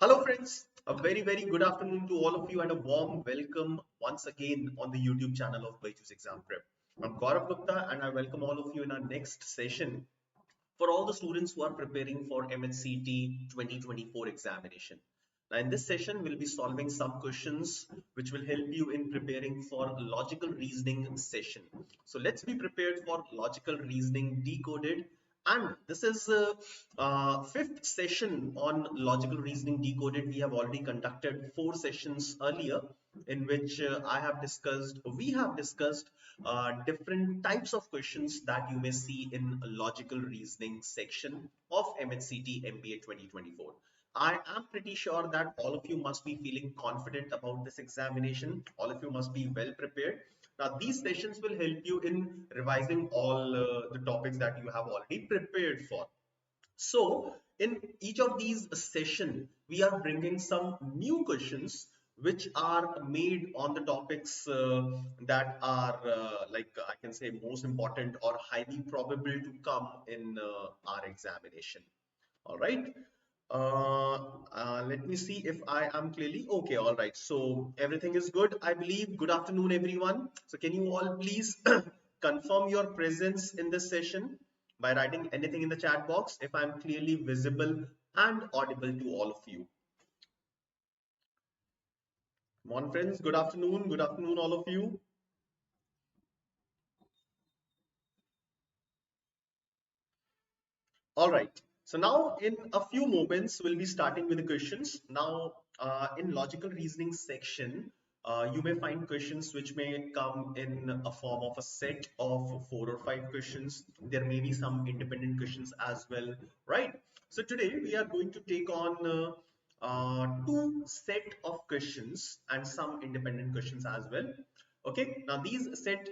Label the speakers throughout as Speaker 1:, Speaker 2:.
Speaker 1: Hello friends, a very good afternoon to all of you and a warm welcome once again on the YouTube channel of BYJU'S Exam Prep. I'm Gaurav Gupta and I welcome all of you in our next session for all the students who are preparing for MAHCET 2024 examination. Now in this session, we'll be solving some questions which will help you in preparing for logical reasoning session. So let's be prepared for logical reasoning decoded. And this is fifth session on logical reasoning decoded. We have already conducted 4 sessions earlier in which we have discussed different types of questions that you may see in logical reasoning section of MAHCET MBA 2024. I am pretty sure that all of you must be feeling confident about this examination. All of you must be well prepared. Now, these sessions will help you in revising all the topics that you have already prepared for. So, in each of these sessions, we are bringing some new questions which are made on the topics that are I can say most important or highly probable to come in our examination. All right. Let me see if I am clearly okay. All right. So everything is good, I believe. Good afternoon, everyone. So can you all please confirm your presence in this session by writing anything in the chat box if I'm clearly visible and audible to all of you. Come on, friends. Good afternoon. Good afternoon, all of you. All right. So now in a few moments, we'll be starting with the questions. Now, in logical reasoning section, you may find questions which may come in a form of a set of 4 or 5 questions. There may be some independent questions as well, right? So today we are going to take on 2 set of questions and some independent questions as well. Okay, now these set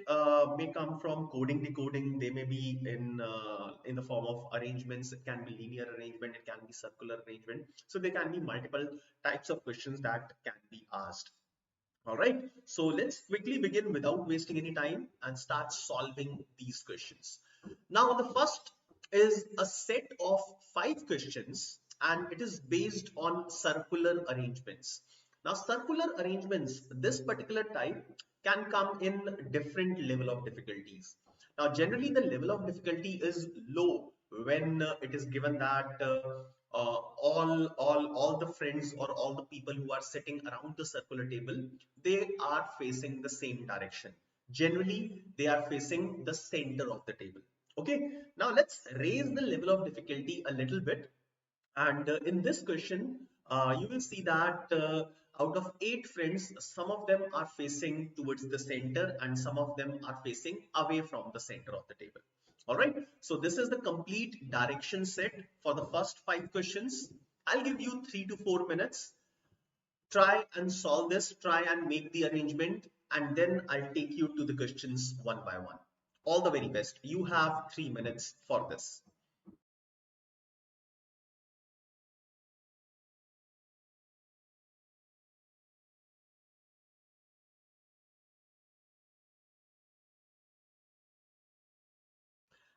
Speaker 1: may come from coding, decoding. They may be in the form of arrangements. It can be linear arrangement. It can be circular arrangement. So there can be multiple types of questions that can be asked. All right. So let's quickly begin without wasting any time and start solving these questions. Now the first is a set of 5 questions and it is based on circular arrangements. Now circular arrangements, this particular type can come in different level of difficulties. Now generally the level of difficulty is low when it is given that all the friends or all the people who are sitting around the circular table, they are facing the same direction. Generally they are facing the center of the table. Okay, now let's raise the level of difficulty a little bit. And in this question, you will see that out of 8 friends, some of them are facing towards the center and some of them are facing away from the center of the table. All right. So this is the complete direction set for the first 5 questions. I'll give you 3 to 4 minutes. Try and solve this, try and make the arrangement, and then I'll take you to the questions one by one. All the very best. You have 3 minutes for this.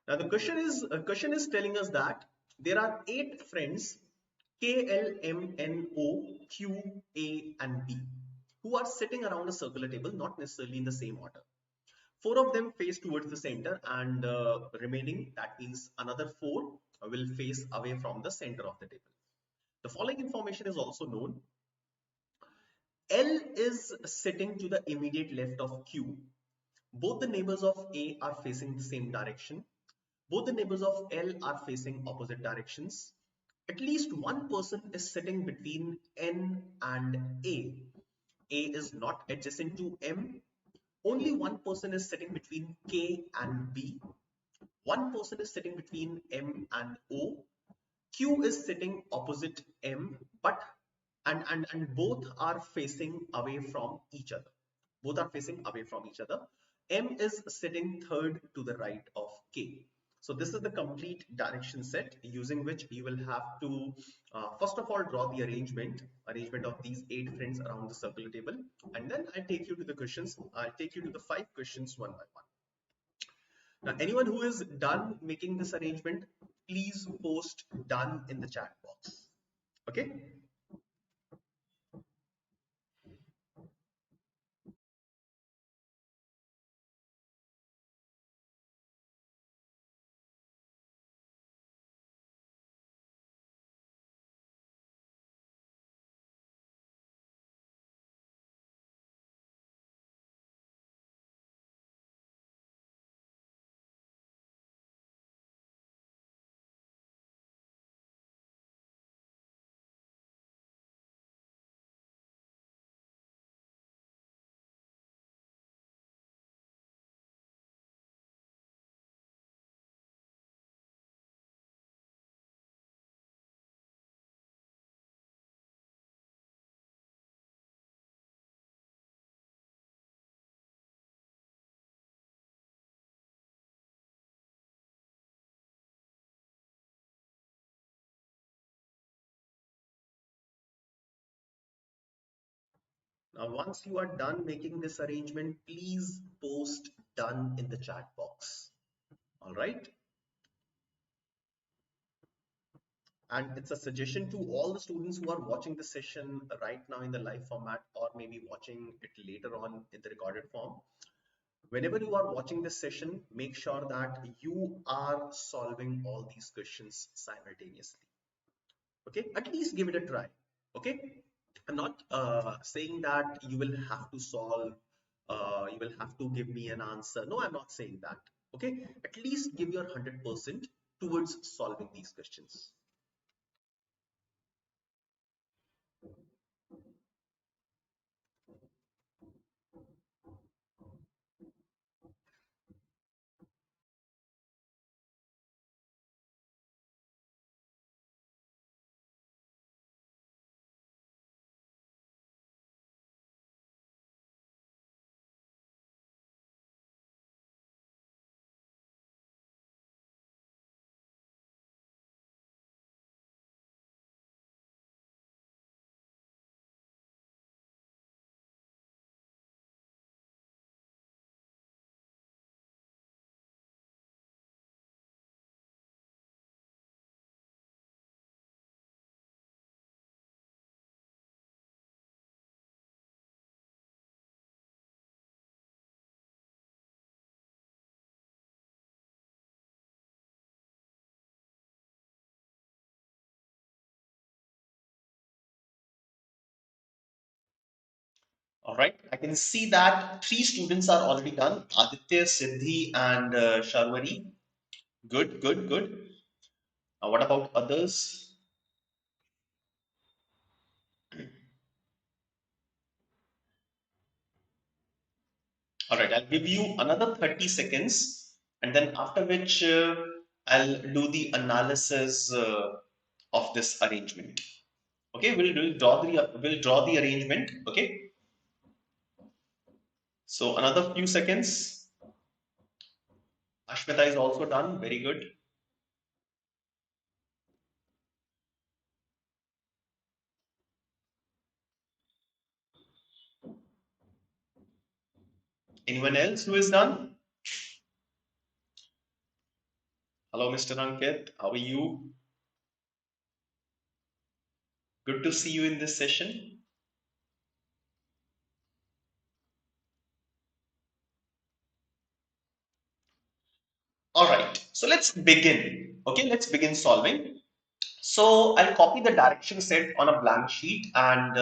Speaker 1: Now the question is telling us that there are 8 friends K, L, M, N, O, Q, A, and B who are sitting around a circular table, not necessarily in the same order. 4 of them face towards the center, and remaining, that means another 4 will face away from the center of the table. The following information is also known. L is sitting to the immediate left of Q. Both the neighbors of A are facing the same direction. Both the neighbors of L are facing opposite directions. At least one person is sitting between N and A. A is not adjacent to M. Only one person is sitting between K and B. One person is sitting between M and O. Q is sitting opposite M, but and both are facing away from each other. Both are facing away from each other. M is sitting third to the right of K. So this is the complete direction set using which you will have to first of all draw the arrangement of these 8 friends around the circular table, and then I'll take you to the questions. I'll take you to the 5 questions one by one. Now, anyone who is done making this arrangement, please post done in the chat box. Okay. Now, once you are done making this arrangement, please post done in the chat box. All right. And it's a suggestion to all the students who are watching the session right now in the live format, or maybe watching it later on in the recorded form. Whenever you are watching this session, make sure that you are solving all these questions simultaneously. Okay, at least give it a try. Okay, I'm not saying that you will have to solve, you will have to give me an answer. No, I'm not saying that. Okay, at least give your 100% towards solving these questions. All right, I can see that 3 students are already done. Aditya, Siddhi, and Sharwari. Good, good, good. What about others? All right, I'll give you another 30 seconds, and then after which I'll do the analysis of this arrangement. Okay, we'll draw the arrangement. Okay, so another few seconds. Ashmita is also done. Very good. Anyone else who is done? Hello, Mr. Ankit. How are you? Good to see you in this session. All right, so let's begin. Okay, let's begin solving. So I'll copy the direction set on a blank sheet and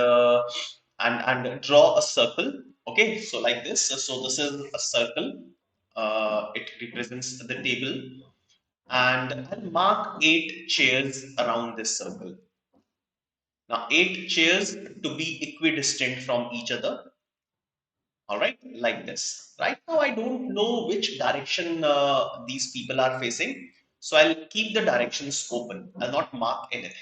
Speaker 1: and draw a circle. Okay, so like this. So this is a circle. It represents the table, and I'll mark 8 chairs around this circle. Now 8 chairs to be equidistant from each other. All right, like this. Right now, I don't know which direction these people are facing. So I'll keep the directions open. I'll not mark anything.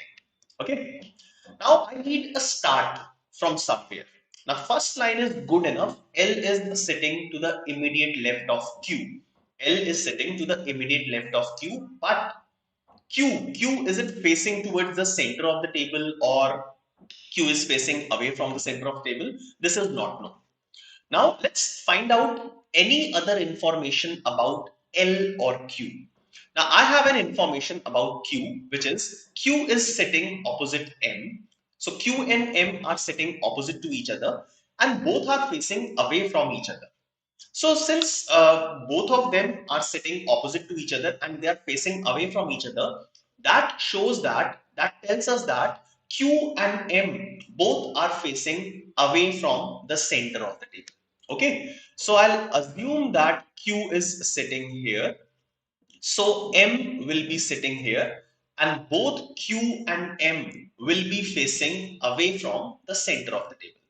Speaker 1: Okay. Now I need a start from somewhere. Now first line is good enough. L is sitting to the immediate left of Q. L is sitting to the immediate left of Q. But Q is it facing towards the center of the table, or Q is facing away from the center of the table? This is not known. Now let's find out any other information about L or Q. Now I have an information about Q, which is Q is sitting opposite M. So Q and M are sitting opposite to each other, and both are facing away from each other. So since both of them are sitting opposite to each other and they are facing away from each other, that tells us that Q and M both are facing away from the center of the table. Okay, so I'll assume that Q is sitting here. So M will be sitting here, and both Q and M will be facing away from the center of the table.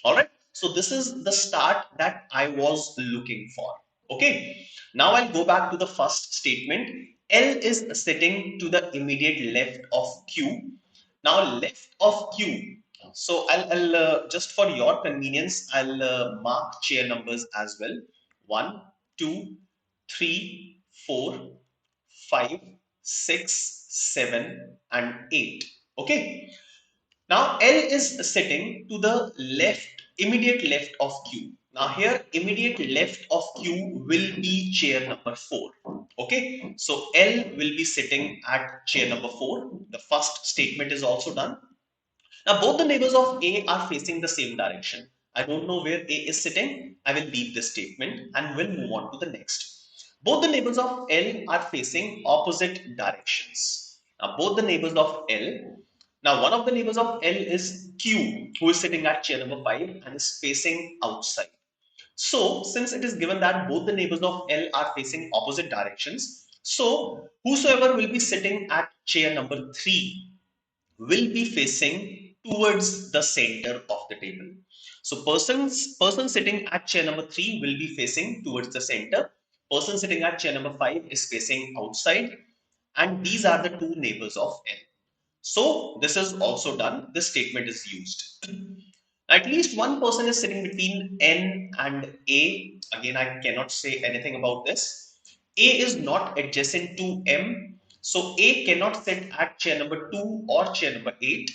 Speaker 1: All right. So this is the start that I was looking for. Okay. Now I'll go back to the first statement. L is sitting to the immediate left of Q. Now left of Q. So I'll just for your convenience, I'll mark chair numbers as well. 1, 2, 3, 4, 5, 6, 7, and 8. Okay. Now L is sitting to the left immediate left of Q. Now here, immediate left of Q will be chair number 4. Okay, so L will be sitting at chair number 4. The first statement is also done. Now both the neighbors of A are facing the same direction. I don't know where A is sitting. I will leave this statement and will move on to the next. Both the neighbors of L are facing opposite directions. Now both the neighbors of L. Now one of the neighbors of L is Q, who is sitting at chair number 5 and is facing outside. So since it is given that both the neighbors of L are facing opposite directions, so whosoever will be sitting at chair number 3 will be facing towards the center of the table. So person sitting at chair number 3 will be facing towards the center. Person sitting at chair number 5 is facing outside, and these are the two neighbors of N. So this is also done. This statement is used. At least one person is sitting between N and A. Again, I cannot say anything about this. A is not adjacent to M. So A cannot sit at chair number 2 or chair number 8.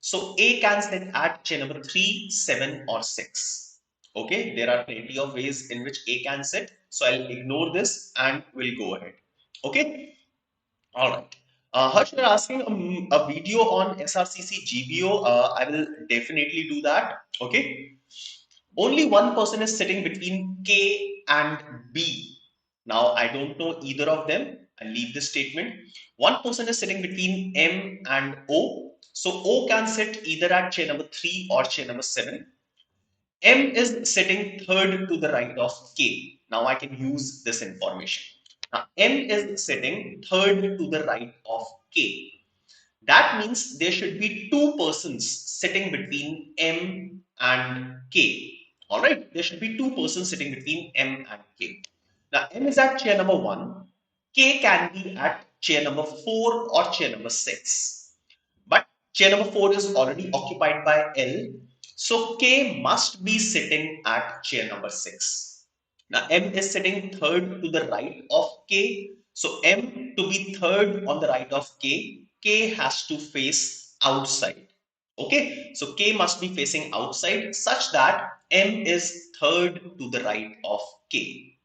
Speaker 1: So A can sit at chair number 3, 7 or 6. Okay, there are plenty of ways in which A can sit. So I'll ignore this and we'll go ahead. Okay, all right. Harsh, you're asking a video on SRCC GBO. I will definitely do that. Okay. Only one person is sitting between K and B. Now, I don't know either of them. I'll leave this statement. One person is sitting between M and O. So, O can sit either at chair number 3 or chair number 7. M is sitting third to the right of K. Now, I can use this information. Now, M is sitting third to the right of K. That means there should be two persons sitting between M and K. All right, there should be two persons sitting between M and K. Now, M is at chair number 1. K can be at chair number 4 or chair number 6. But chair number 4 is already occupied by L. So K must be sitting at chair number 6. Now M is sitting third to the right of K. So M to be third on the right of K, K has to face outside. Okay, so K must be facing outside such that M is third to the right of K.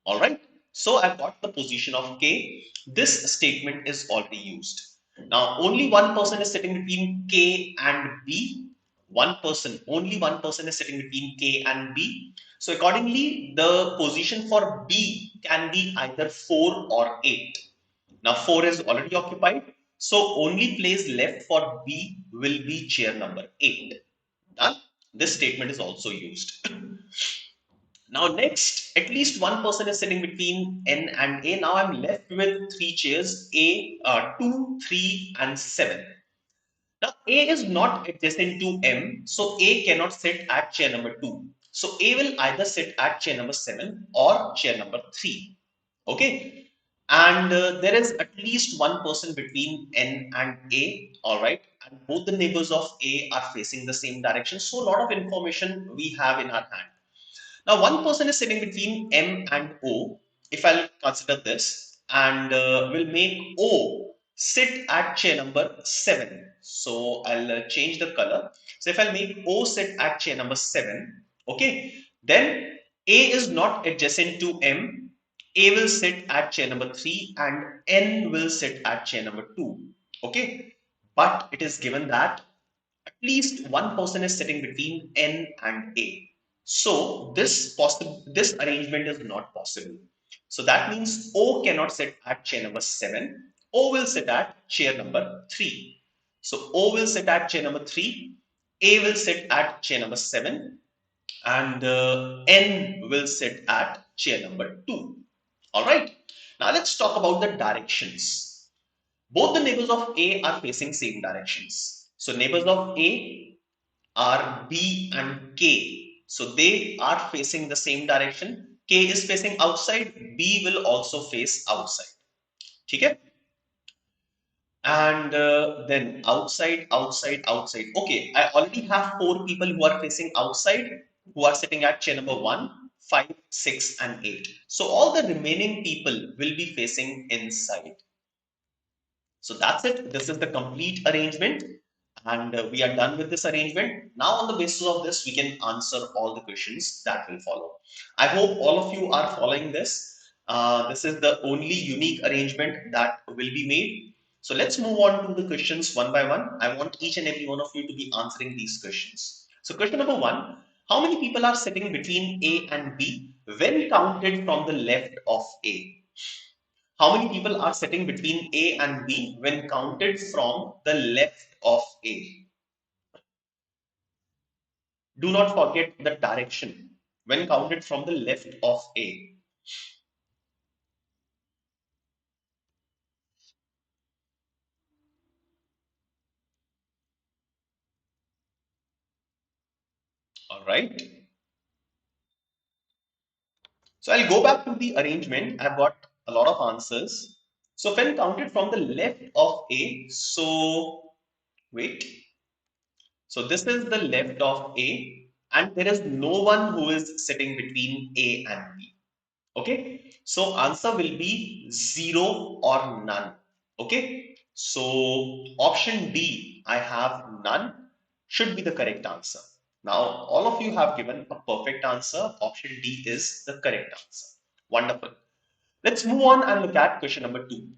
Speaker 1: All right. So I've got the position of K. This statement is already used. Now only one person is sitting between K and B. Only one person is sitting between K and B. So accordingly, the position for B can be either 4 or 8. Now 4 is already occupied. So only place left for B will be chair number 8. Done. This statement is also used. Now next, at least one person is sitting between N and A. Now I'm left with three chairs, A, 2, 3 and 7. Now A is not adjacent to M, so A cannot sit at chair number 2. So A will either sit at chair number 7 or chair number 3. Okay. And there is at least one person between N and A. All right. And both the neighbors of A are facing the same direction. So a lot of information we have in our hand. Now, one person is sitting between M and O. If I'll consider this and will make O sit at chair number 7. So I'll change the color. So if I'll make O sit at chair number 7, okay, then A is not adjacent to M. A will sit at chair number 3 and N will sit at chair number 2. Okay, but it is given that at least one person is sitting between N and A. So this arrangement is not possible. So that means O cannot sit at chair number 7. O will sit at chair number 3. So O will sit at chair number 3. A will sit at chair number 7. And N will sit at chair number 2. All right. Now let's talk about the directions. Both the neighbors of A are facing same directions. So neighbors of A are B and K. So they are facing the same direction. K is facing outside. B will also face outside. Okay? And then outside, outside, outside. Okay, I already have 4 people who are facing outside, who are sitting at chair number 1, 5, 6 and 8. So all the remaining people will be facing inside. So that's it. This is the complete arrangement. And we are done with this arrangement. Now, on the basis of this, we can answer all the questions that will follow. I hope all of you are following this. This is the only unique arrangement that will be made. So let's move on to the questions one by one. I want each and every one of you to be answering these questions. So question number one, how many people are sitting between A and B when counted from the left of A? How many people are sitting between A and B when counted from the left of A? Do not forget the direction when counted from the left of A. All right. So I'll go back to the arrangement. I've got a lot of answers. So when counted from the left of A, so wait. So this is the left of A, and there is no one who is sitting between A and B. Okay, so answer will be 0 or none. Okay, so option D, I have none, should be the correct answer. Now all of you have given a perfect answer. Option D is the correct answer. Wonderful. Let's move on and look at question number 2.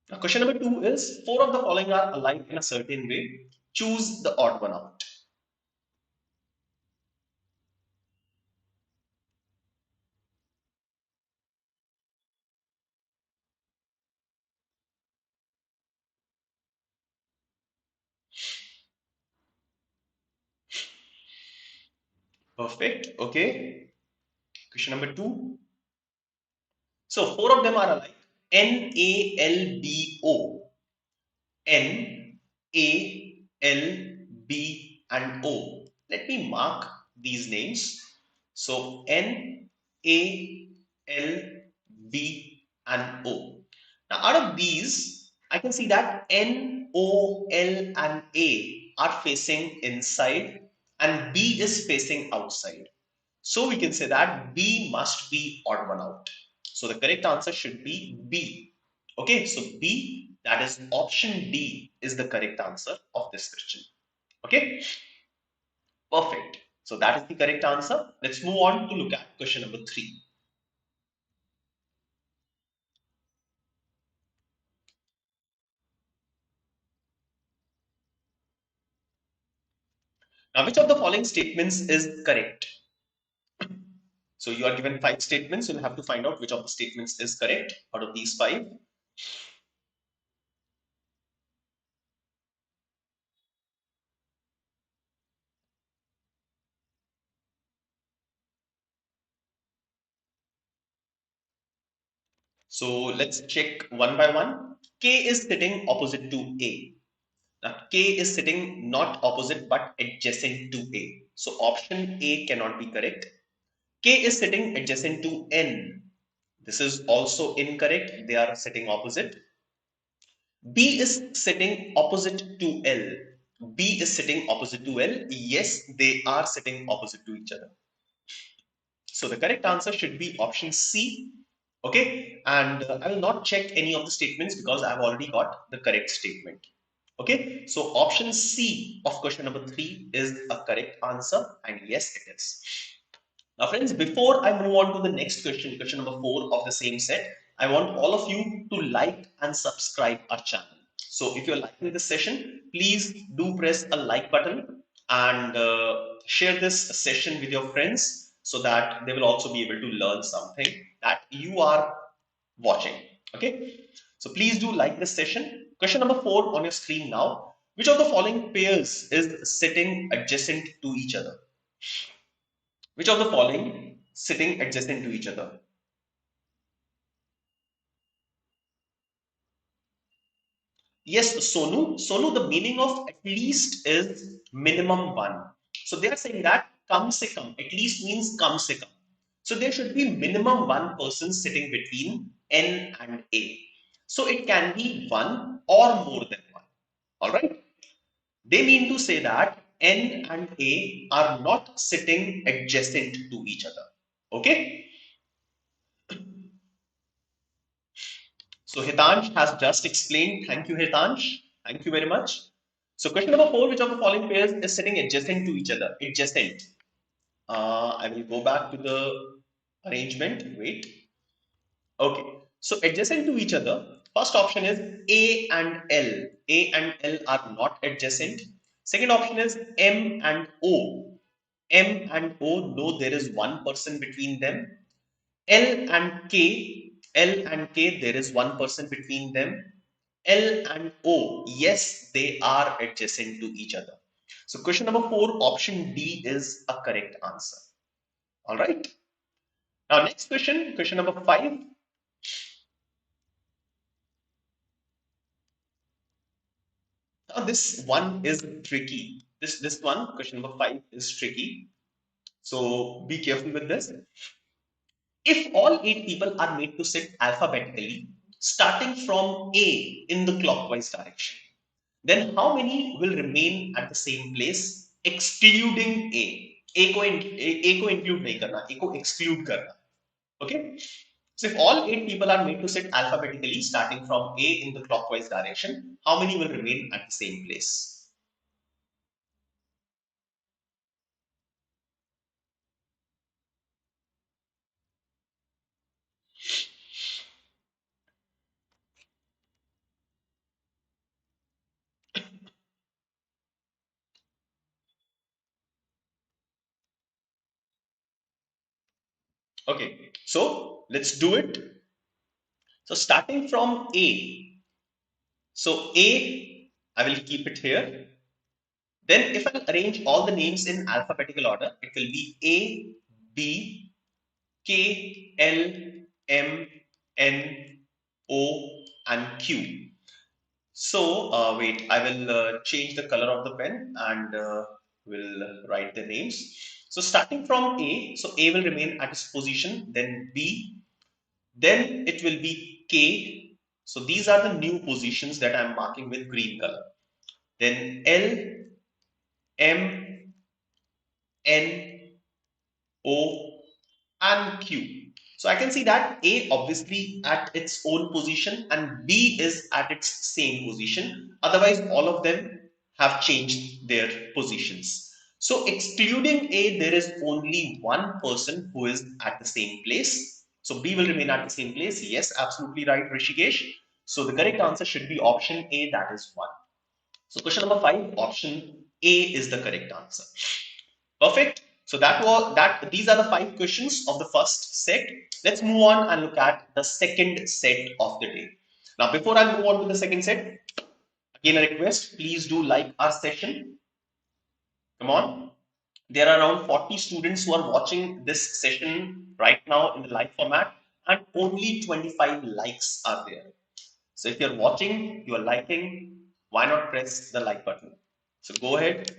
Speaker 1: Now question number 2 is, four of the following are aligned in a certain way, choose the odd one out. Perfect. Okay, question number 2. So four of them are alike. NALBO, N, A, L, B, and O. Let me mark these names. So N, A, L, B, and O. Now out of these, I can see that N, O, L, and A are facing inside and B is facing outside. So we can say that B must be odd one out. So the correct answer should be B. Okay, so B, that is option D, is the correct answer of this question. Okay, perfect. So that is the correct answer. Let's move on to look at question number 3. Now, which of the following statements is correct? So you are given 5 statements. You'll have to find out which of the statements is correct out of these 5. So let's check one by one. K is sitting opposite to A. Now, K is sitting not opposite but adjacent to A. So option A cannot be correct. K is sitting adjacent to N. This is also incorrect. They are sitting opposite. B is sitting opposite to L. B is sitting opposite to L. Yes, they are sitting opposite to each other. So the correct answer should be option C. Okay, and I will not check any of the statements because I've already got the correct statement. Okay, so option C of question number 3 is a correct answer, and yes, it is. Now, friends, before I move on to the next question, question number 4 of the same set, I want all of you to like and subscribe our channel. So, if you're liking this session, please do press a like button and share this session with your friends so that they will also be able to learn something that you are watching. Okay, so please do like this session. Question number 4 on your screen now. Which of the following pairs is sitting adjacent to each other? Which of the following sitting adjacent to each other? Yes, Sonu. Sonu, the meaning of at least is minimum one. So they are saying that kam se kam, at least means kam se kam. So there should be minimum one person sitting between N and A. So it can be one or more than one. All right. They mean to say that N and A are not sitting adjacent to each other. Okay. So Hitansh has just explained. Thank you, Hitansh. Thank you very much. So question number 4, which of the following pairs is sitting adjacent to each other? Adjacent. I will go back to the arrangement. Wait. Okay. So adjacent to each other, first option is A and L. A and L are not adjacent. Second option is M and O. M and O, no, there is one person between them. L and K, L and K, there is one person between them. L and O, yes, they are adjacent to each other. So question number 4, option D is a correct answer. All right. Now next question, question number 5. Now this one is tricky. This one, question number 5 is tricky. So be careful with this. If all 8 people are made to sit alphabetically, starting from A in the clockwise direction, then how many will remain at the same place, excluding A? A को include नहीं करना, A को exclude करना. Okay? So if all 8 people are made to sit alphabetically, starting from A in the clockwise direction, how many will remain at the same place? Okay, so let's do it. So starting from A, so A, I will keep it here. Then if I arrange all the names in alphabetical order, it will be A, B, K, L, M, N, O, and Q. So wait, I will change the color of the pen and will write the names. So starting from A, so A will remain at its position, then B, then it will be K. So these are the new positions that I'm marking with green color. Then L, M, N, O, and Q. So I can see that A obviously at its own position and B is at its same position. Otherwise, all of them have changed their positions. So excluding A, there is only one person who is at the same place. So B will remain at the same place. Yes, absolutely right, Rishikesh. So the correct answer should be option A, that is 1. So question number 5, option A is the correct answer. Perfect. So these are the 5 questions of the first set. Let's move on and look at the second set of the day. Now, before I move on to the second set, again a request, please do like our session. Come on. There are around 40 students who are watching this session right now in the live format, and only 25 likes are there. So if you're watching, you're liking, why not press the like button? So go ahead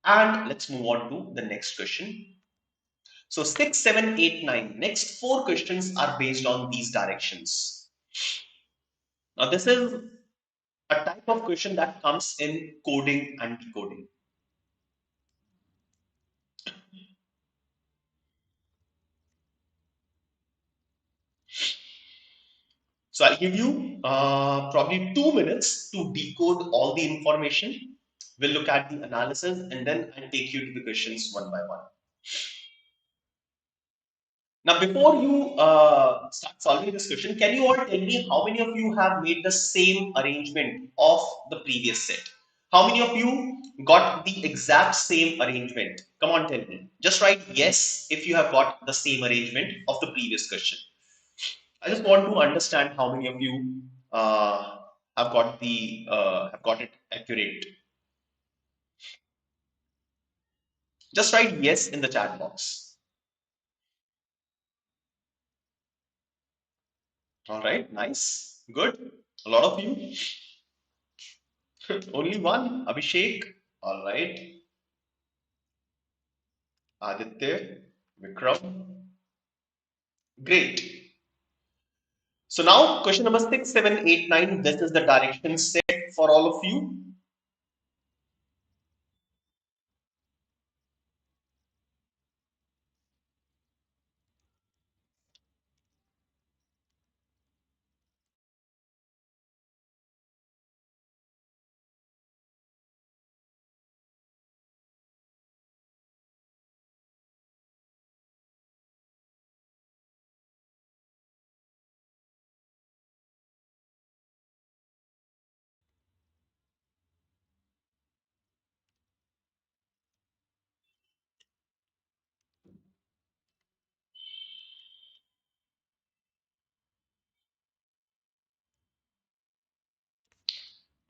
Speaker 1: and let's move on to the next question. So 6, 7, 8, 9. Next 4 questions are based on these directions. Now this is a type of question that comes in coding and decoding. So I'll give you probably 2 minutes to decode all the information. We'll look at the analysis and then I'll take you to the questions one by one. Now, before you start solving this question, can you all tell me how many of you have made the same arrangement of the previous set? How many of you got the exact same arrangement? Come on, tell me. Just write yes if you have got the same arrangement of the previous question. I just want to understand how many of you have got it accurate. Just write yes in the chat box. All right, nice, good. A lot of you. Only one, Abhishek. All right. Aditya, Vikram. Great. So now question number 6, 7, 8, 9. This is the direction set for all of you.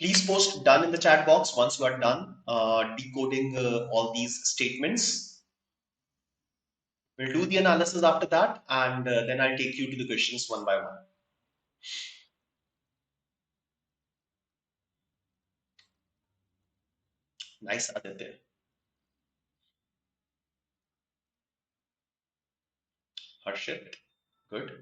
Speaker 1: Please post done in the chat box once you are done decoding all these statements. We'll do the analysis after that, and then I'll take you to the questions one by one. Nice, Aditya. Harshit, good.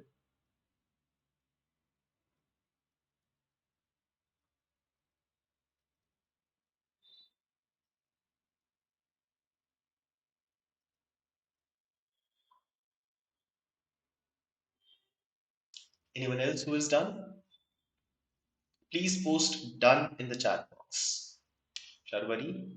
Speaker 1: Anyone else who is done? Please post done in the chat box. Sharwari,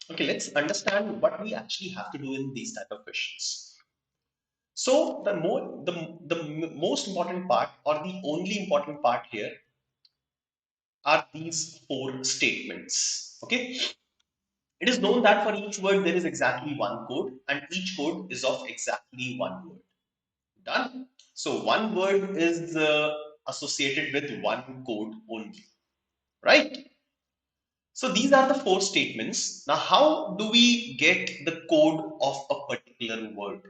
Speaker 1: okay, let's understand what we actually have to do in these type of questions. So the most important part, or the only important part here, are these four statements. Okay, it is known that for each word there is exactly one code, and each code is of exactly one word. Done. So one word is associated with one code only, right? So these are the four statements. Now, how do we get the code of a particular word?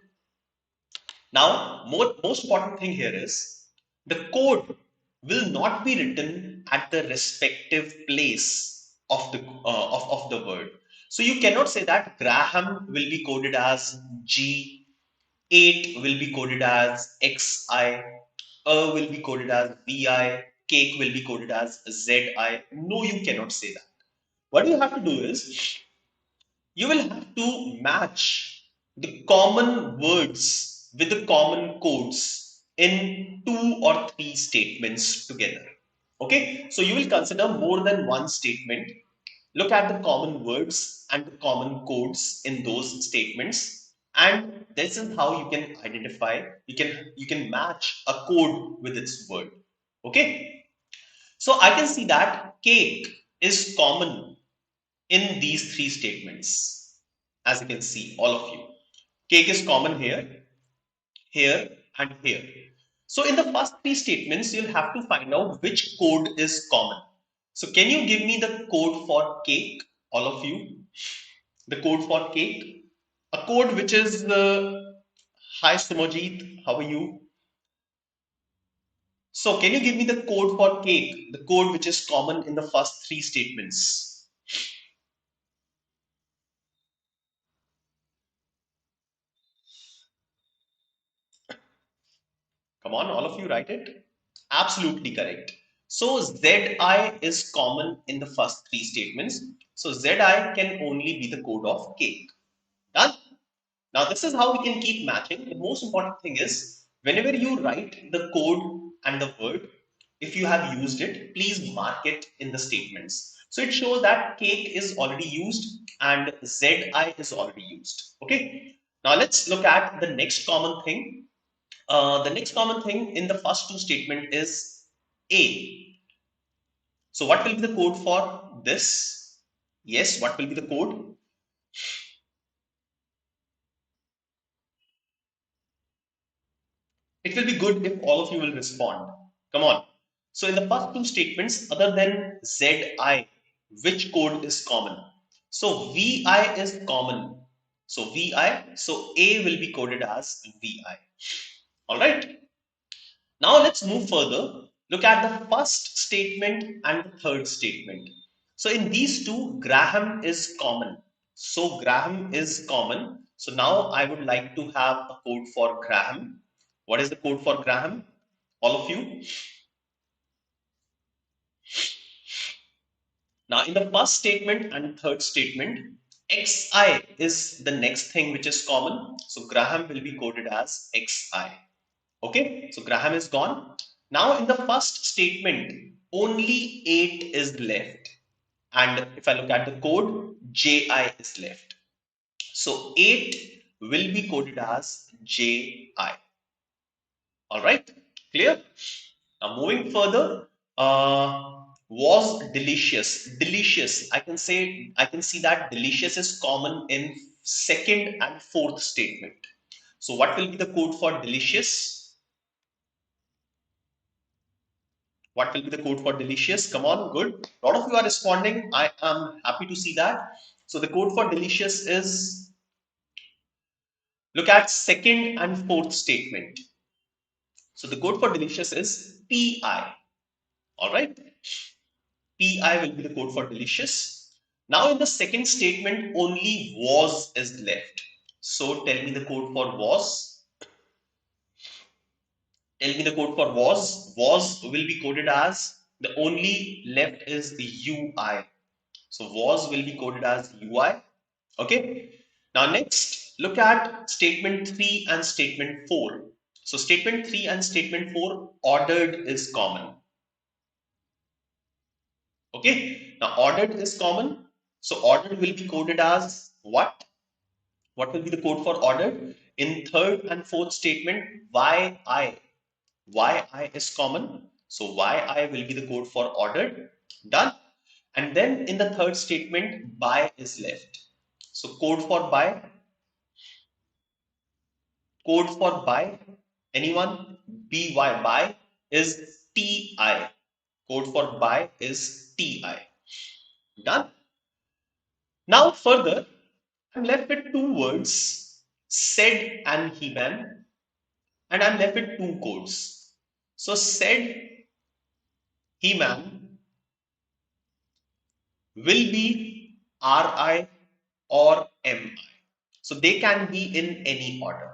Speaker 1: Now, most important thing here is the code will not be written at the respective place of the word. So you cannot say that Graham will be coded as G, 8 will be coded as XI, will be coded as VI, cake will be coded as ZI. No, you cannot say that. What you have to do is you will have to match the common words with the common codes in two or three statements together. Okay, so you will consider more than one statement, look at the common words and the common codes in those statements, and this is how you can identify, you can match a code with its word. Okay, so I can see that cake is common in these three statements. As you can see, all of you, cake is common here, here, and here. So in the first three statements, you'll have to find out which code is common. So can you give me the code for cake, all of you? The code for cake, a code which is hi Sumajit, how are you? So can you give me the code for cake, the code which is common in the first three statements? Come on, all of you, write it. Absolutely correct. So Zi is common in the first three statements. So Zi can only be the code of cake. Done. Now this is how we can keep matching. The most important thing is whenever you write the code and the word, if you have used it, please mark it in the statements. So it shows that cake is already used and Zi is already used. Okay. Now let's look at the next common thing. The next common thing in the first two statement is A. So what will be the code for this? Yes, what will be the code? It will be good if all of you will respond. Come on. So in the first two statements, other than ZI, which code is common? So VI is common. So VI, so A will be coded as VI. All right. Now let's move further. Look at the first statement and the third statement. So in these two, Graham is common. So Graham is common. So now I would like to have a code for Graham. What is the code for Graham? All of you. Now in the first statement and third statement, XI is the next thing which is common. So Graham will be coded as XI. Okay, so Graham is gone. Now in the first statement, only 8 is left. And if I look at the code, JI is left. So 8 will be coded as JI. All right, clear? Now moving further, was delicious. Delicious. I can see that delicious is common in second and fourth statement. So what will be the code for delicious? What will be the code for delicious? Come on, good. A lot of you are responding. I am happy to see that. So the code for delicious is, look at second and fourth statement. So the code for delicious is PI. All right. PI will be the code for delicious. Now in the second statement, only was is left. So tell me the code for was. Tell me the code for was. Was will be coded as, the only left is the UI. So was will be coded as UI. Okay. Now next, look at statement 3 and statement 4. So statement 3 and statement 4, ordered is common. Okay. Now ordered is common. So ordered will be coded as what? What will be the code for ordered? In third and fourth statement, YI. YI is common. So YI will be the code for ordered. Done. And then in the third statement, by is left. So code for by. Code for by. Anyone? BY. By is TI. Code for by is TI. Done. Now further, I'm left with two words, said and He-Man, and I'm left with two codes. So said He-Man will be RI or MI. So they can be in any order.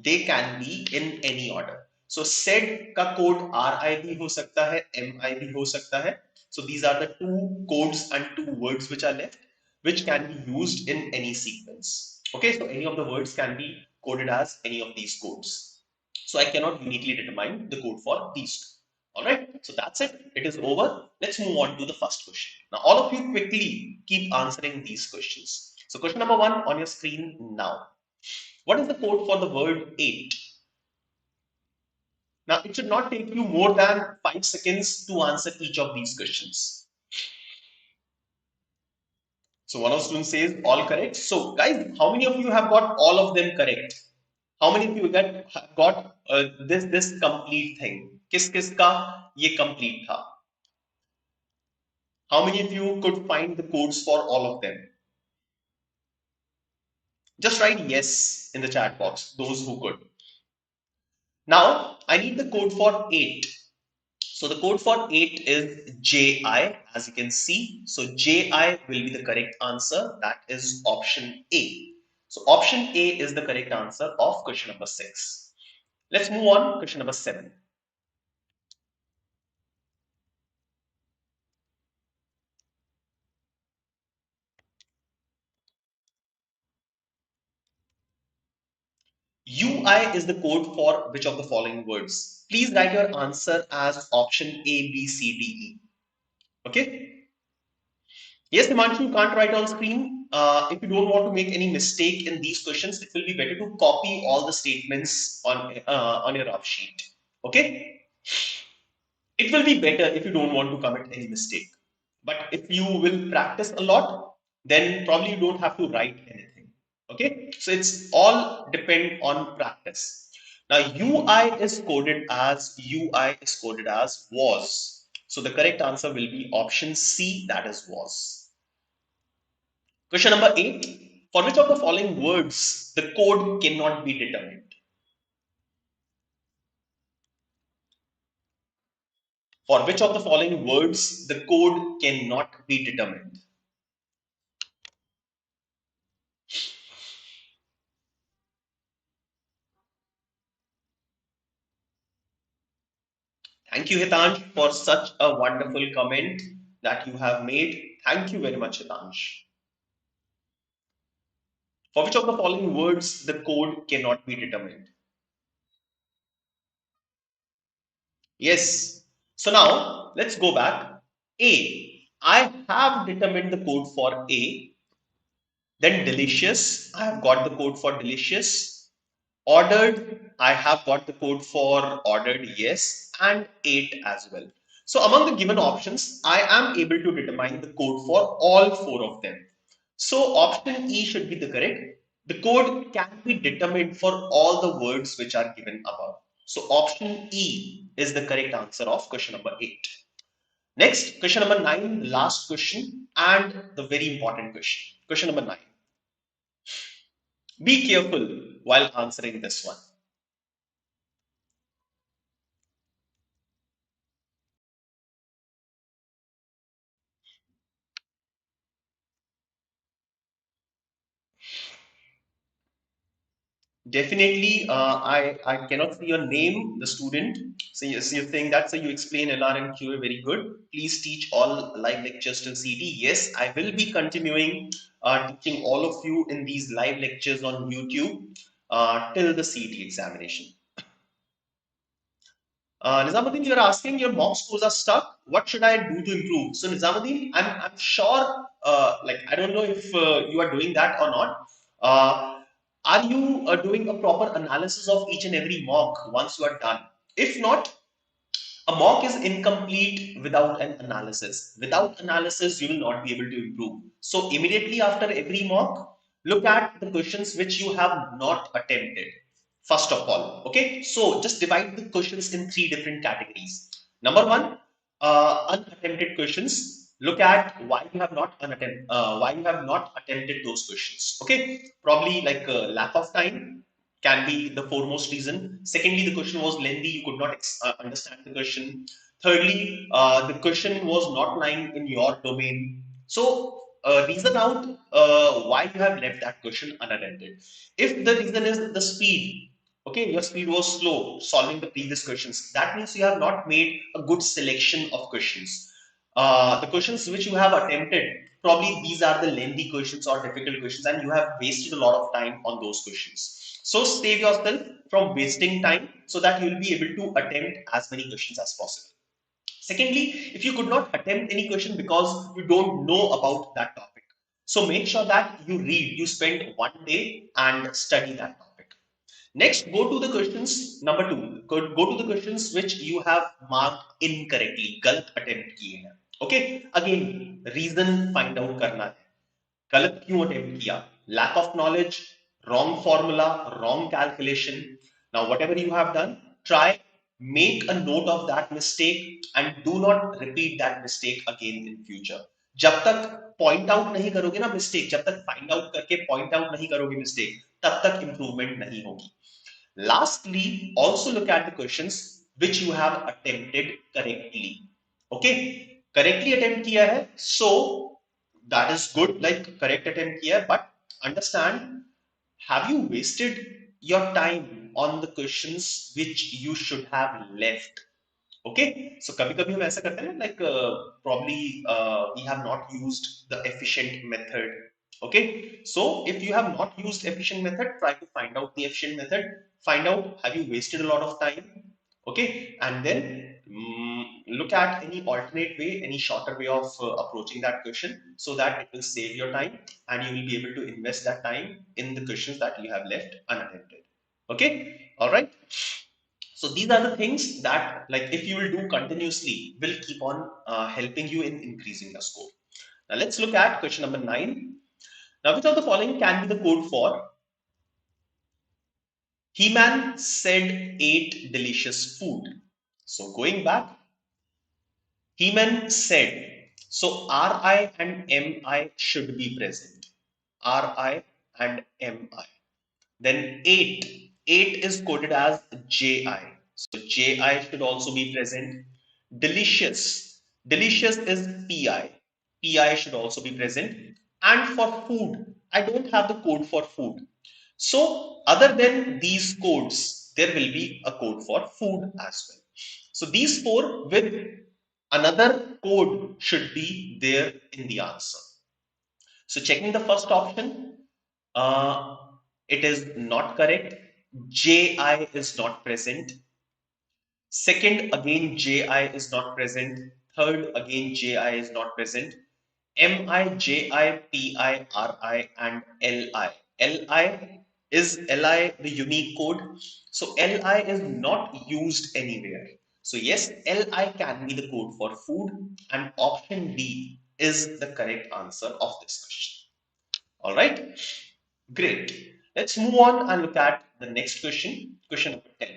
Speaker 1: They can be in any order. So said का code RI भी हो सकता है, MI भी हो सकता है. So these are the two codes and two words which are left, which can be used in any sequence. Okay, so any of the words can be coded as any of these codes. So I cannot uniquely determine the code for these two. All right, so that's it. It is over. Let's move on to the first question. Now, all of you quickly keep answering these questions. So, question number 1 on your screen now. What is the code for the word 8? Now, it should not take you more than 5 seconds to answer each of these questions. So, one of the students says all correct. So, guys, how many of you have got all of them correct? How many of you got this complete thing? किस किस का ये complete था? How many of you could find the codes for all of them? Just write yes in the chat box, those who could. Now, I need the code for 8. So the code for 8 is JI, as you can see. So JI will be the correct answer. That is option A. So option A is the correct answer of question number 6. Let's move on. Question number 7. UI is the code for which of the following words? Please write your answer as option A, B, C, D, E. Okay. Yes, Himanshu, you can't write on screen. If you don't want to make any mistake in these questions, it will be better to copy all the statements on your rough sheet. Okay? It will be better if you don't want to commit any mistake. But if you will practice a lot, then probably you don't have to write anything. Okay? So it's all depend on practice. Now UI is coded as was. So the correct answer will be option C, that is was. Question number 8. For which of the following words the code cannot be determined? For which of the following words the code cannot be determined? Thank you, Hitansh, for such a wonderful comment that you have made. Thank you very much, Hitansh. For which of the following words the code cannot be determined? Yes. So now let's go back. A. I have determined the code for A. Then delicious, I have got the code for delicious. Ordered, I have got the code for ordered, yes, and ate as well. So among the given options, I am able to determine the code for all four of them. So option E should be the correct. The code can be determined for all the words which are given above. So option E is the correct answer of question number 8. Next, question number 9, the last question and the very important question. Question number 9. Be careful while answering this one. Definitely, I cannot see your name, the student. So you're saying that, so you explain LR and QA very good. Please teach all live lectures till CT. Yes, I will be continuing teaching all of you in these live lectures on YouTube till the CT examination. Nizamuddin, you're asking your mock scores are stuck. What should I do to improve? So Nizamuddin, I'm sure, like I don't know if you are doing that or not. Are you doing a proper analysis of each and every mock once you are done? If not, a mock is incomplete without an analysis. Without analysis, you will not be able to improve. So immediately after every mock, look at the questions which you have not attempted. First of all, okay. So just divide the questions in three different categories. Number one, unattempted questions. Look at why you have not attempted those questions. Okay, probably like lack of time can be the foremost reason. Secondly, the question was lengthy, you could not understand the question. Thirdly, the question was not lying in your domain. So, reason out why you have left that question unattended. If the reason is the speed, okay, your speed was slow solving the previous questions, that means you have not made a good selection of questions. The questions which you have attempted, probably these are the lengthy questions or difficult questions, and you have wasted a lot of time on those questions. So save yourself from wasting time so that you will be able to attempt as many questions as possible. Secondly, if you could not attempt any question because you don't know about that topic, so make sure that you read, you spend one day and study that topic. Next, go to the questions. Number two, go to the questions which you have marked incorrectly, गलत attempt किए हैं. Okay, again, reason find out करना है. गलत क्यों attempt किया? Lack of knowledge, wrong formula, wrong calculation. Now whatever you have done, try, make a note of that mistake and do not repeat that mistake again in future. जब तक point out नहीं करोगे ना mistake, जब तक find out करके point out नहीं करोगे मिस्टेक, तब तक इंप्रूवमेंट नहीं होगी. Lastly, also look at the questions which you have attempted correctly. Okay, correctly attempt किया है, so that is good, like correct attempt किया है, but understand, have you wasted your time on the questions which you should have left? Okay, so कभी कभी हम ऐसा करते हैं ना, like probably we have not used the efficient method. Okay, so if you have not used efficient method, try to find out the efficient method, find out have you wasted a lot of time. Okay, and then look at any alternate way, any shorter way of approaching that question, so that it will save your time and you will be able to invest that time in the questions that you have left unattempted. Okay, all right. So these are the things that, like, if you will do continuously, will keep on helping you in increasing your score. Now let's look at question number 9. Now, which of the following can be the code for He-Man said ate delicious food? So going back, He-Man said. So RI and MI should be present. RI and MI. Then 8. 8 is coded as JI. So JI should also be present. Delicious. Delicious is PI. PI should also be present. And for food, I don't have the code for food. So other than these codes, there will be a code for food as well. So these four with another code should be there in the answer. So checking the first option, uh, it is not correct. JI is not present. Second, again, JI is not present. Third, again, JI is not present. MIJIPIRI and LI. LI is LI the unique code. So LI is not used anywhere. So yes, LI can be the code for food, and option D is the correct answer of this question. All right, great. Let's move on and look at the next question, question number 10.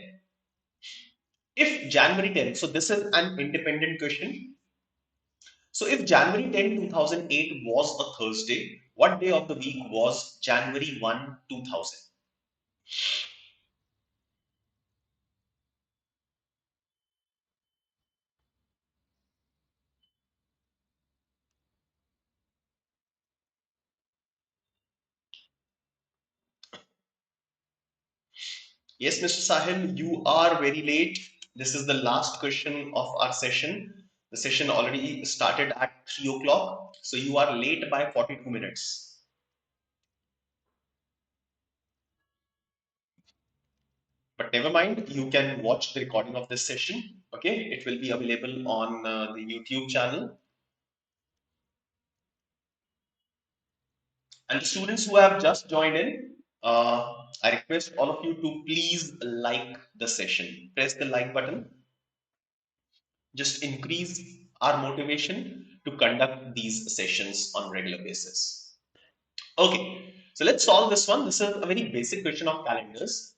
Speaker 1: If January 10, so this is an independent question. So if January 10, 2008 was a Thursday, what day of the week was January 1, 2000? Yes, Mr. Sahil, you are very late. This is the last question of our session. The session already started at 3 o'clock. So you are late by 42 minutes. But never mind, you can watch the recording of this session. Okay, it will be available on the YouTube channel. And the students who have just joined in, I request all of you to please like the session. Press the like button. Just increase our motivation to conduct these sessions on regular basis. Okay, so let's solve this one. This is a very basic question of calendars.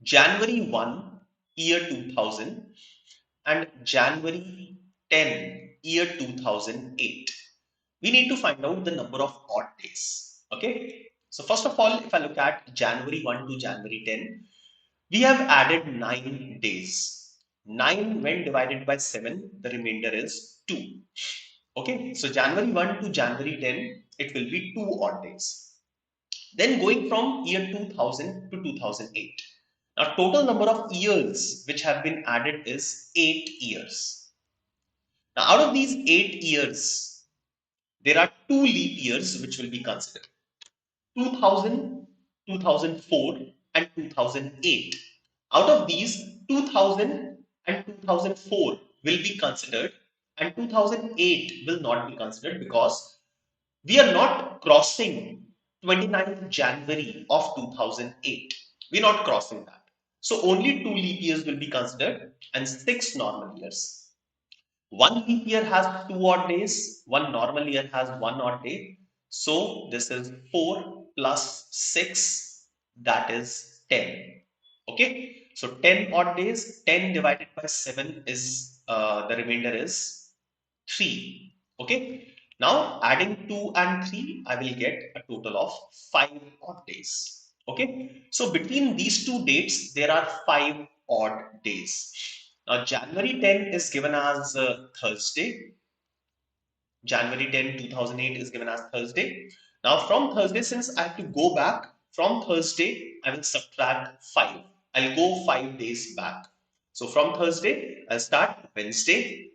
Speaker 1: January 1, year 2000 and January 10, year 2008. We need to find out the number of odd days. Okay, so first of all, if I look at January 1 to January 10, we have added 9 days. 9 when divided by 7, the remainder is 2. Okay, so January 1 to January 10, it will be 2 odd days. Then going from year 2000 to 2008. Now, total number of years which have been added is 8 years. Now, out of these 8 years, there are 2 leap years which will be considered. 2000, 2004 and 2008. Out of these, 2000 and 2004 will be considered and 2008 will not be considered because we are not crossing 29th January of 2008. We're not crossing that. So only 2 leap years will be considered and 6 normal years. One leap year has 2 odd days, one normal year has 1 odd day. So this is 4 plus 6, that is 10. Okay, so 10 odd days, 10 divided by 7 is the remainder is 3. Okay, now adding 2 and 3, I will get a total of 5 odd days. Okay, so between these two dates, there are 5 odd days. Now, January 10 is given as Thursday. January 10, 2008 is given as Thursday. Now, from Thursday, since I have to go back, from Thursday, I will subtract 5. I'll go 5 days back. So, from Thursday, I'll start Wednesday,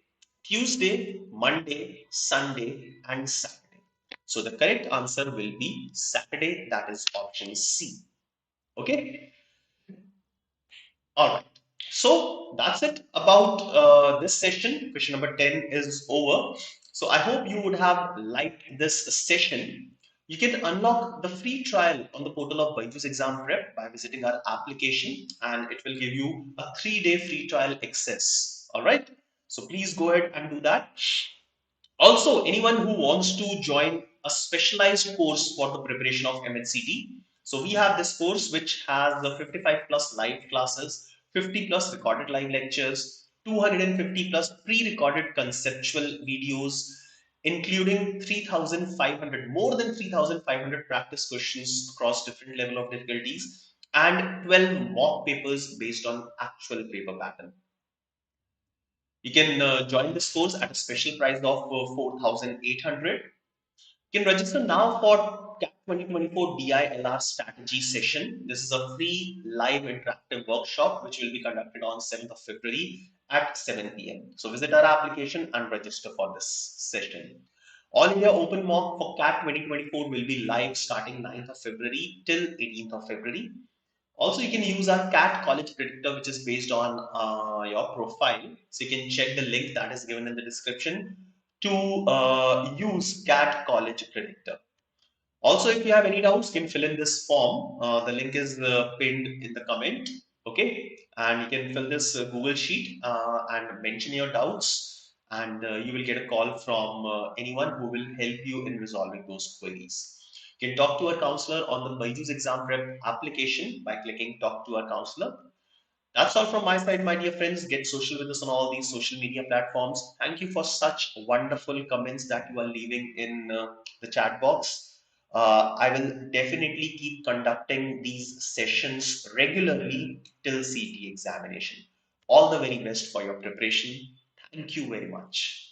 Speaker 1: Tuesday, Monday, Sunday, and Saturday. So, the correct answer will be Saturday, that is option C. Okay. All right. So that's it about this session. Question number 10 is over. So I hope you would have liked this session. You can unlock the free trial on the portal of BYJU'S Exam Prep by visiting our application, and it will give you a 3-day free trial access. All right. So please go ahead and do that. Also, anyone who wants to join a specialized course for the preparation of MHCT. So we have this course which has the 55 plus live classes, 50 plus recorded live lectures, 250 plus pre-recorded conceptual videos, including 3,500, more than 3,500 practice questions across different level of difficulties, and 12 mock papers based on actual paper pattern. You can join this course at a special price of 4,800. You can register now for CAT 2024 DILR strategy session. This is a free live interactive workshop which will be conducted on 7th of February at 7 p.m. So visit our application and register for this session. All India Open Mock for CAT 2024 will be live starting 9th of February till 18th of February. Also, you can use our CAT college predictor, which is based on your profile. So you can check the link that is given in the description to use CAT college predictor. Also, if you have any doubts, you can fill in this form. The link is pinned in the comment. Okay, and you can fill this Google sheet and mention your doubts, and you will get a call from anyone who will help you in resolving those queries. You can talk to a counselor on the BYJU'S exam prep application by clicking Talk to a counselor. That's all from my side, my dear friends. Get social with us on all these social media platforms. Thank you for such wonderful comments that you are leaving in the chat box. I will definitely keep conducting these sessions regularly till CT examination. All the very best for your preparation. Thank you very much.